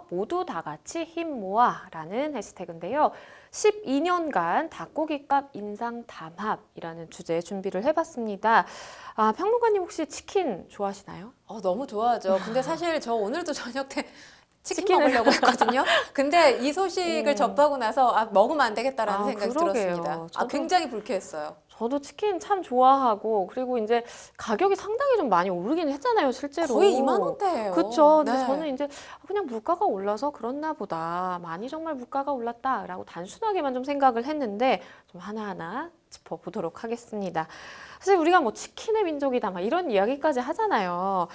모두 다 같이 힘 모아라는 해시태그인데요. 12년간 닭고기값 인상 담합이라는 주제 준비를 해봤습니다. 평론가님 혹시 치킨 좋아하시나요? 너무 좋아하죠. 근데 사실 저 오늘도 저녁 때 치킨 치킨을 먹으려고 했거든요. 근데 이 소식을 접하고 나서 먹으면 안 되겠다라는 생각이 그러게요. 들었습니다. 저도 굉장히 불쾌했어요. 저도 치킨 참 좋아하고, 그리고 이제 가격이 상당히 좀 많이 오르긴 했잖아요, 실제로. 거의 2만 원대예요. 그쵸. 근데 네. 저는 이제 그냥 물가가 올라서 그렇나 보다. 많이 정말 물가가 올랐다라고 단순하게만 좀 생각을 했는데 좀 하나하나 짚어보도록 하겠습니다. 사실 우리가 뭐 치킨의 민족이다 막 이런 이야기까지 하잖아요.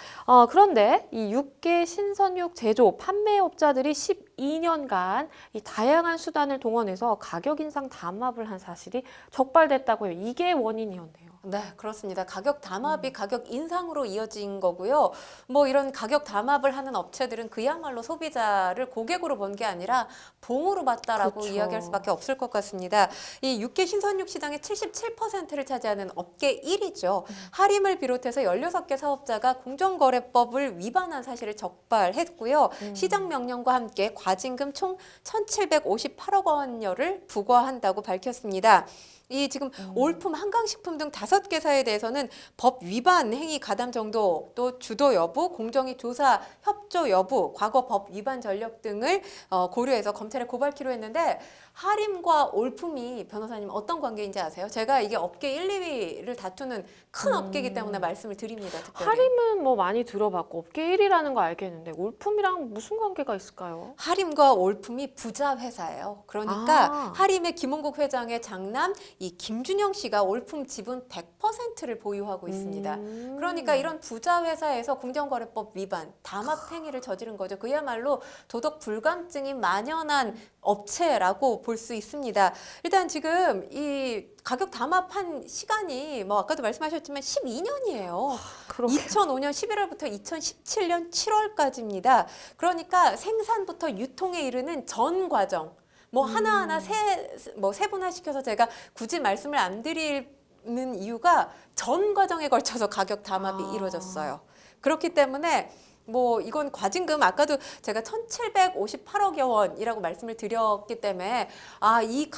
그런데 이 육계 신선육 제조 판매업자들이 12년간 이 다양한 수단을 동원해서 가격 인상 담합을 한 사실이 적발됐다고 해요. 이게 원인이었네요. 네, 그렇습니다. 가격 담합이 가격 인상으로 이어진 거고요. 뭐 이런 가격 담합을 하는 업체들은 그야말로 소비자를 고객으로 본 게 아니라 봉으로 봤다라고 그렇죠. 이야기할 수밖에 없을 것 같습니다. 이 육계 신선육 시장의 77%를 차지하는 업계 1위죠. 하림을 비롯해서 16개 사업자가 공정거래법을 위반한 사실을 적발했고요. 시장 명령과 함께 과징금 총 1,758억 원여를 부과한다고 밝혔습니다. 이 지금 올품, 한강식품 등 5개사에 대해서는 법 위반 행위 가담 정도, 또 주도 여부, 공정위 조사 협조 여부, 과거 법 위반 전력 등을 고려해서 검찰에 고발키로 했는데, 하림과 올품이 변호사님 어떤 관계인지 아세요? 제가 이게 업계 1, 2위를 다투는 큰 업계이기 때문에 말씀을 드립니다. 특별히. 하림은 뭐 많이 들어봤고 업계 1위라는 거 알겠는데 올품이랑 무슨 관계가 있을까요? 하림과 올품이 부자 회사예요. 그러니까 하림의 김홍국 회장의 장남 이 김준영 씨가 올품 지분 100%를 보유하고 있습니다. 그러니까 이런 부자 회사에서 공정거래법 위반, 담합 행위를 저지른 거죠. 그야말로 도덕 불감증이 만연한 업체라고 볼 수 있습니다. 일단 지금 이 가격 담합한 시간이 뭐 아까도 말씀하셨지만 12년이에요. 2005년 11월부터 2017년 7월까지입니다. 그러니까 생산부터 유통에 이르는 전 과정, 뭐 하나하나 세분화시켜서 제가 굳이 말씀을 안 드리는 이유가 전 과정에 걸쳐서 가격 담합이 이루어졌어요. 그렇기 때문에 뭐 이건 과징금, 아까도 제가 1,758억여 원이라고 말씀을 드렸기 때문에 이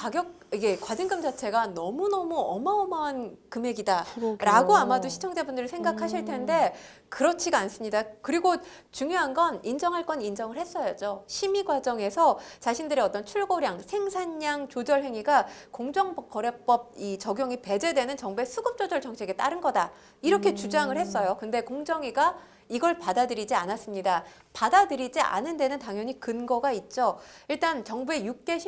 이게 과징금 자체가 너무너무 어마어마한 금액이다라고 아마도 시청자분들이 생각하실 텐데 그렇지가 않습니다. 그리고 중요한 건 인정할 건 인정을 했어야죠. 심의 과정에서 자신들의 어떤 출고량, 생산량 조절 행위가 공정거래법 이 적용이 배제되는 정부의 수급 조절 정책에 따른 거다. 이렇게 주장을 했어요. 근데 공정위가 이걸 받아들이지 않았습니다. 받아들이지 않은 데는 당연히 근거가 있죠. 일단 정부의 6개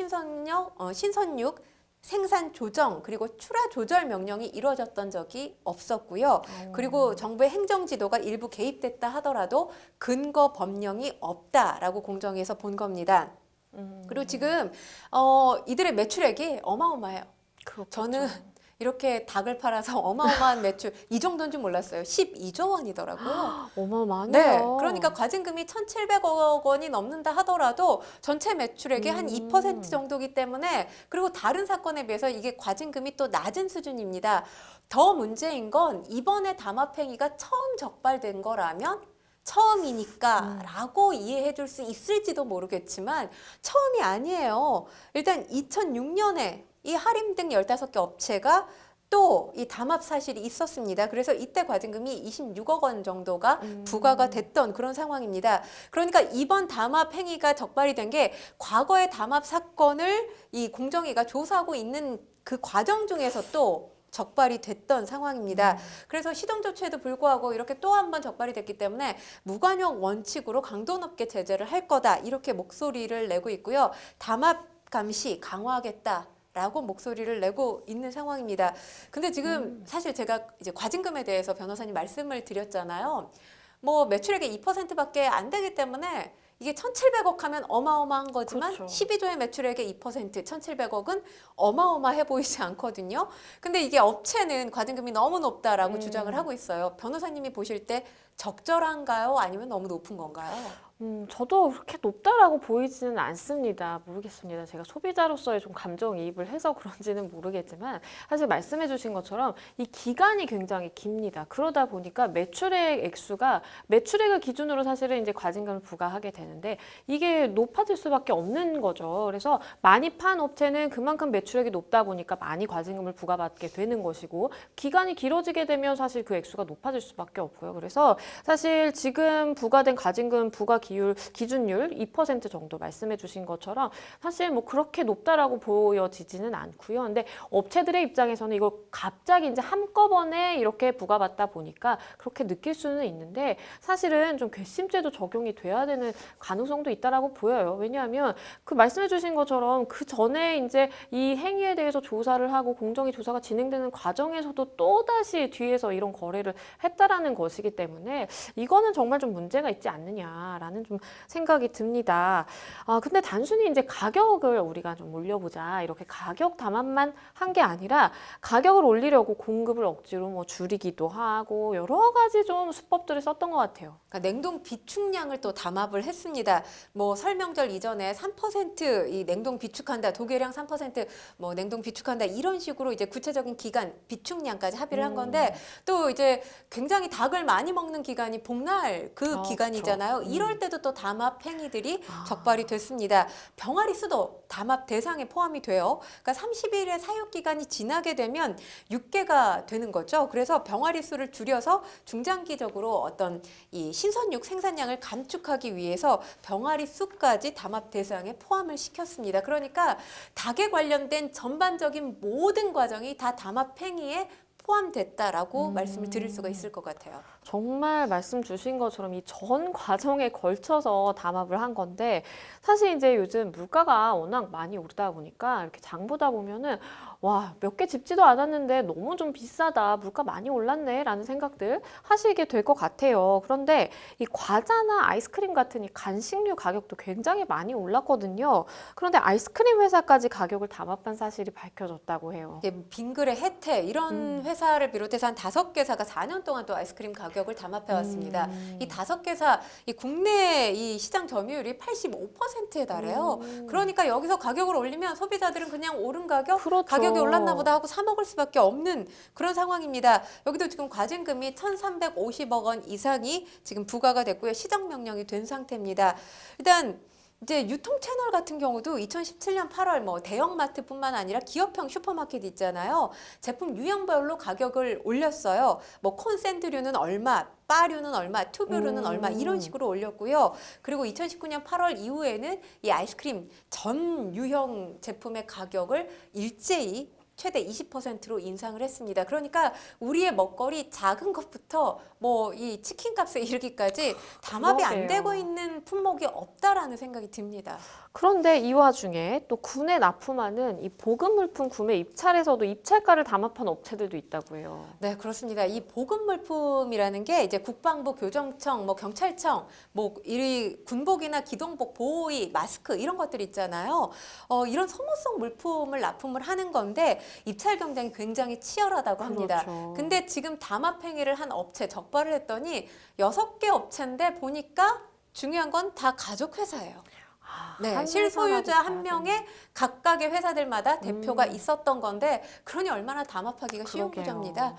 신선육 생산 조정 그리고 출하 조절 명령이 이루어졌던 적이 없었고요. 그리고 정부의 행정 지도가 일부 개입됐다 하더라도 근거 법령이 없다라고 공정위에서 본 겁니다. 그리고 지금 이들의 매출액이 어마어마해요. 그렇겠죠. 저는 이렇게 닭을 팔아서 어마어마한 매출, 이 정도인 줄 몰랐어요. 12조 원이더라고요. 어마어마하네요. 네, 그러니까 과징금이 1,700억 원이 넘는다 하더라도 전체 매출액의 한 2% 정도이기 때문에, 그리고 다른 사건에 비해서 이게 과징금이 또 낮은 수준입니다. 더 문제인 건 이번에 담합행위가 처음 적발된 거라면 처음이니까 라고 이해해 줄 수 있을지도 모르겠지만 처음이 아니에요. 일단 2006년에 이 하림 등 15개 업체가 또 이 담합 사실이 있었습니다. 그래서 이때 과징금이 26억 원 정도가 부과가 됐던 그런 상황입니다. 그러니까 이번 담합 행위가 적발이 된 게 과거의 담합 사건을 이 공정위가 조사하고 있는 그 과정 중에서 또 적발이 됐던 상황입니다. 그래서 시정 조치에도 불구하고 이렇게 또 한 번 적발이 됐기 때문에 무관용 원칙으로 강도 높게 제재를 할 거다, 이렇게 목소리를 내고 있고요. 담합 감시 강화하겠다 라고 목소리를 내고 있는 상황입니다. 근데 지금 사실 제가 이제 과징금에 대해서 변호사님 말씀을 드렸잖아요. 뭐 매출액의 2%밖에 안 되기 때문에 이게 1,700억 하면 어마어마한 거지만 그렇죠. 12조의 매출액의 2%, 1,700억은 어마어마해 보이지 않거든요. 근데 이게 업체는 과징금이 너무 높다라고 주장을 하고 있어요. 변호사님이 보실 때 적절한가요? 아니면 너무 높은 건가요? 저도 그렇게 높다라고 보이지는 않습니다. 모르겠습니다. 제가 소비자로서의 좀 감정이입을 해서 그런지는 모르겠지만 사실 말씀해 주신 것처럼 이 기간이 굉장히 깁니다. 그러다 보니까 매출액 액수가 매출액을 기준으로 사실은 이제 과징금을 부과하게 되는데 이게 높아질 수밖에 없는 거죠. 그래서 많이 판 업체는 그만큼 매출액이 높다 보니까 많이 과징금을 부과받게 되는 것이고 기간이 길어지게 되면 사실 그 액수가 높아질 수밖에 없고요. 그래서 사실 지금 부과된 과징금 부과 기준율 2% 정도 말씀해 주신 것처럼 사실 뭐 그렇게 높다라고 보여지지는 않고요. 근데 업체들의 입장에서는 이걸 갑자기 이제 한꺼번에 이렇게 부과받다 보니까 그렇게 느낄 수는 있는데 사실은 좀 괘씸죄도 적용이 돼야 되는 가능성도 있다라고 보여요. 왜냐하면 그 말씀해 주신 것처럼 그 전에 이제 이 행위에 대해서 조사를 하고 공정위 조사가 진행되는 과정에서도 또다시 뒤에서 이런 거래를 했다라는 것이기 때문에 이거는 정말 좀 문제가 있지 않느냐라는 좀 생각이 듭니다. 근데 단순히 이제 가격을 우리가 좀 올려보자 이렇게 가격 담합만 한 게 아니라 가격을 올리려고 공급을 억지로 뭐 줄이기도 하고 여러 가지 좀 수법들을 썼던 것 같아요. 그러니까 냉동 비축량을 또 담합을 했습니다. 뭐 설명절 이전에 3%이 냉동 비축한다, 도계량 3%뭐 냉동 비축한다 이런 식으로 이제 구체적인 기간 비축량까지 합의를 한 건데 또 이제 굉장히 닭을 많이 먹는 기간이 복날 그 기간이잖아요. 이럴 때도 또 담합 행위들이 적발이 됐습니다. 병아리 수도 담합 대상에 포함이 돼요. 그러니까 30일의 사육 기간이 지나게 되면 6개가 되는 거죠. 그래서 병아리 수를 줄여서 중장기적으로 어떤 이 신선육 생산량을 감축하기 위해서 병아리 수까지 담합 대상에 포함을 시켰습니다. 그러니까 닭에 관련된 전반적인 모든 과정이 다 담합 행위에 포함됐다라고 말씀을 드릴 수가 있을 것 같아요. 정말 말씀 주신 것처럼 이 전 과정에 걸쳐서 담합을 한 건데 사실 이제 요즘 물가가 워낙 많이 오르다 보니까 이렇게 장 보다 보면은 와, 몇 개 집지도 않았는데 너무 좀 비싸다. 물가 많이 올랐네. 라는 생각들 하시게 될 것 같아요. 그런데 이 과자나 아이스크림 같은 이 간식류 가격도 굉장히 많이 올랐거든요. 그런데 아이스크림 회사까지 가격을 담합한 사실이 밝혀졌다고 해요. 이게 빙그레 혜태 이런 회사를 비롯해서 한 5개사가 4년 동안 또 아이스크림 가격을 담합해 왔습니다. 이 5개사 이 국내 이 시장 점유율이 85%에 달해요. 그러니까 여기서 가격을 올리면 소비자들은 그냥 오른 가격, 그렇죠. 가격이 올랐나 보다 하고 사 먹을 수밖에 없는 그런 상황입니다. 여기도 지금 과징금이 1,350억 원 이상이 지금 부과가 됐고요. 시정 명령이 된 상태입니다. 일단 이제 유통 채널 같은 경우도 2017년 8월 뭐 대형마트뿐만 아니라 기업형 슈퍼마켓 있잖아요. 제품 유형별로 가격을 올렸어요. 뭐 콘샌드류는 얼마, 바류는 얼마, 투뷰류는 얼마 이런 식으로 올렸고요. 그리고 2019년 8월 이후에는 이 아이스크림 전 유형 제품의 가격을 일제히 최대 20%로 인상을 했습니다. 그러니까 우리의 먹거리 작은 것부터 뭐 이 치킨 값에 이르기까지 담합이 안 그러게요. 되고 있는 품목이 없다라는 생각이 듭니다. 그런데 이 와중에 또 국내 납품하는 이 보급 물품 구매 입찰에서도 입찰가를 담합한 업체들도 있다고 해요. 네, 그렇습니다. 이 보급 물품이라는 게 이제 국방부, 교정청, 뭐 경찰청, 뭐 이 군복이나 기동복, 보호의, 마스크 이런 것들 있잖아요. 이런 소모성 물품을 납품을 하는 건데 입찰 경쟁이 굉장히 치열하다고 합니다. 그렇죠. 근데 지금 담합 행위를 한 업체 적발을 했더니 6개 업체인데 보니까 중요한 건 다 가족 회사예요. 네, 한 실소유자 회사라도 한 봐야 명의 각각의 회사들마다 대표가 있었던 건데 그러니 얼마나 담합하기가 쉬운 그러게요. 구조입니다.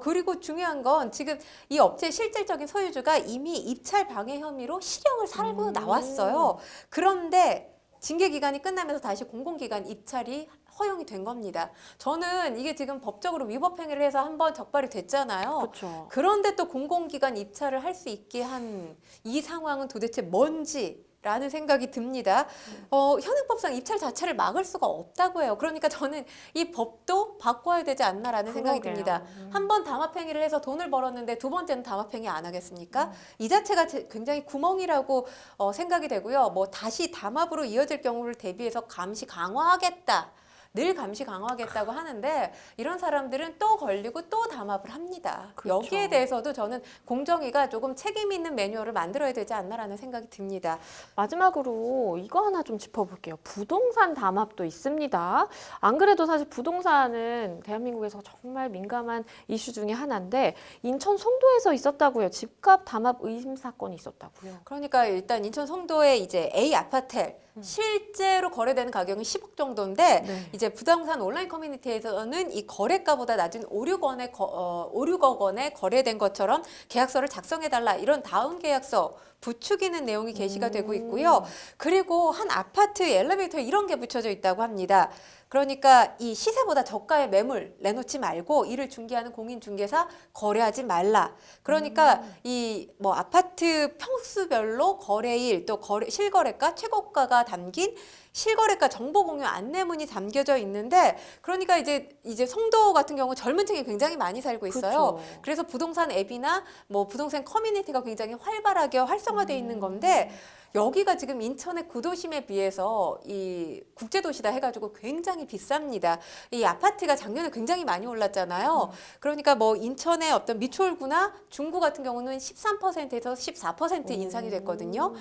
그리고 중요한 건 지금 이 업체의 실질적인 소유주가 이미 입찰 방해 혐의로 실형을 살고 나왔어요. 그런데 징계 기간이 끝나면서 다시 공공기관 입찰이 허용이 된 겁니다. 저는 이게 지금 법적으로 위법 행위를 해서 한번 적발이 됐잖아요. 그렇죠. 그런데 또 공공기관 입찰을 할 수 있게 한 이 상황은 도대체 뭔지 라는 생각이 듭니다. 현행법상 입찰 자체를 막을 수가 없다고 해요. 그러니까 저는 이 법도 바꿔야 되지 않나라는 생각이 그러게요. 듭니다. 한 번 담합행위를 해서 돈을 벌었는데 두 번째는 담합행위 안 하겠습니까? 이 자체가 굉장히 구멍이라고 생각이 되고요. 뭐 다시 담합으로 이어질 경우를 대비해서 감시 강화하겠다. 늘 감시 강화하겠다고 하는데 이런 사람들은 또 걸리고 또 담합을 합니다. 그렇죠. 여기에 대해서도 저는 공정위가 조금 책임 있는 매뉴얼을 만들어야 되지 않나라는 생각이 듭니다. 마지막으로 이거 하나 좀 짚어볼게요. 부동산 담합도 있습니다. 안 그래도 사실 부동산은 대한민국에서 정말 민감한 이슈 중에 하나인데 인천 송도에서 있었다고요. 집값 담합 의심 사건이 있었다고요. 그러니까 일단 인천 송도의 이제 A 아파트 실제로 거래되는 가격은 10억 정도인데 네. 이제 부동산 온라인 커뮤니티에서는 이 거래가보다 낮은 5, 6억 원에 거래된 것처럼 계약서를 작성해달라 이런 다운 계약서 부추기는 내용이 게시가 되고 있고요. 그리고 한 아파트 엘리베이터에 이런 게 붙여져 있다고 합니다. 그러니까 이 시세보다 저가의 매물 내놓지 말고 이를 중개하는 공인중개사 거래하지 말라. 그러니까 이 뭐 아파트 평수별로 거래일 또 실거래가 최고가가 담긴 실거래가 정보 공유 안내문이 담겨져 있는데 그러니까 이제 송도 같은 경우 젊은 층이 굉장히 많이 살고 있어요. 그렇죠. 그래서 부동산 앱이나 뭐 부동산 커뮤니티가 굉장히 활발하게 활성화되어 있는 건데 여기가 지금 인천의 구도심에 비해서 이 국제도시다 해가지고 굉장히 비쌉니다. 이 아파트가 작년에 굉장히 많이 올랐잖아요. 그러니까 뭐 인천의 어떤 미추홀구나 중구 같은 경우는 13%에서 14% 인상이 됐거든요.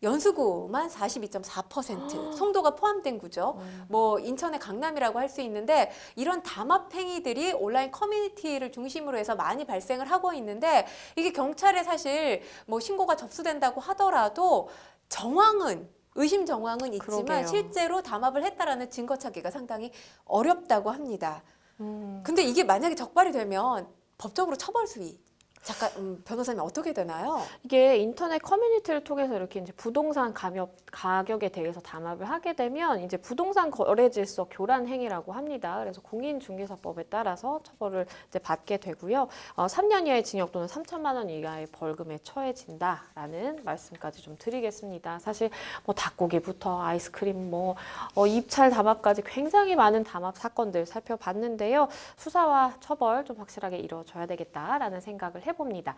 연수구만 42.4%, 송도가 포함된 구죠. 뭐 인천의 강남이라고 할 수 있는데 이런 담합 행위들이 온라인 커뮤니티를 중심으로 해서 많이 발생을 하고 있는데 이게 경찰에 사실 뭐 신고가 접수된다고 하더라도 의심 정황은 있지만 그러게요. 실제로 담합을 했다라는 증거 찾기가 상당히 어렵다고 합니다. 근데 이게 만약에 적발이 되면 법적으로 처벌 수위 변호사님 어떻게 되나요? 이게 인터넷 커뮤니티를 통해서 이렇게 이제 부동산 가격에 대해서 담합을 하게 되면 이제 부동산 거래 질서 교란 행위라고 합니다. 그래서 공인중개사법에 따라서 처벌을 이제 받게 되고요. 3년 이하의 징역 또는 3천만 원 이하의 벌금에 처해진다라는 말씀까지 좀 드리겠습니다. 사실 뭐 닭고기부터 아이스크림, 입찰 담합까지 굉장히 많은 담합 사건들 살펴봤는데요. 수사와 처벌 좀 확실하게 이루어져야 되겠다라는 생각을 해봅니다.